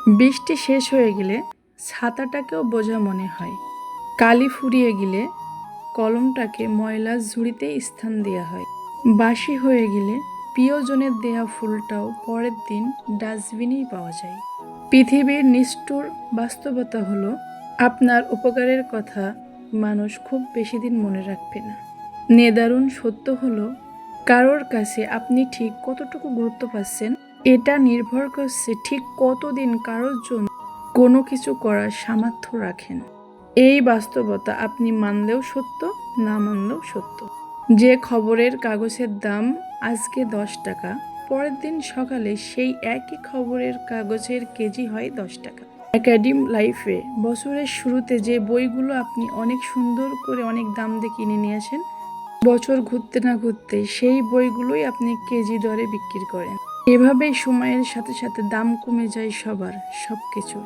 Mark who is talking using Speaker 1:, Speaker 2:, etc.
Speaker 1: বৃষ্টি শেষ হয়ে গেলে ছাতাটাকেও বোঝা মনে হয়। কালি ফুরিয়ে গেলে কলমটাকে ময়লার ঝুড়িতে স্থান দেওয়া হয়। বাসি হয়ে গেলে প্রিয়জনের দেয়া ফুলটাও পরের দিন ডাস্টবিনেই পাওয়া যায়। পৃথিবীর নিষ্ঠুর বাস্তবতা হলো, আপনার উপকারের কথা মানুষ খুব বেশি দিন মনে রাখবে না। নিদারুণ সত্য হলো, কারোর কাছে আপনি ঠিক কতটুকু গুরুত্ব পাচ্ছেন এটা নির্ভর করছে ঠিক কতদিন কারোর জন্য কোনো কিছু করার সামর্থ্য রাখেন। এই বাস্তবতা আপনি মানলেও সত্য, না মানলেও সত্য। যে খবরের কাগজের দাম আজকে 10 টাকা, পরের দিন সকালে সেই একই খবরের কাগজের কেজি হয় 10 টাকা। একাডেমিক লাইফে বছরের শুরুতে যে বইগুলো আপনি অনেক সুন্দর করে অনেক দাম দিয়ে কিনে নিয়ে আসেন, বছর ঘুরতে না ঘুরতে সেই বইগুলোই আপনি কেজি দরে বিক্রি করেন। এভাবেই সময়ের সাথে সাথে দাম কমে যায় সবার, সবকিছু।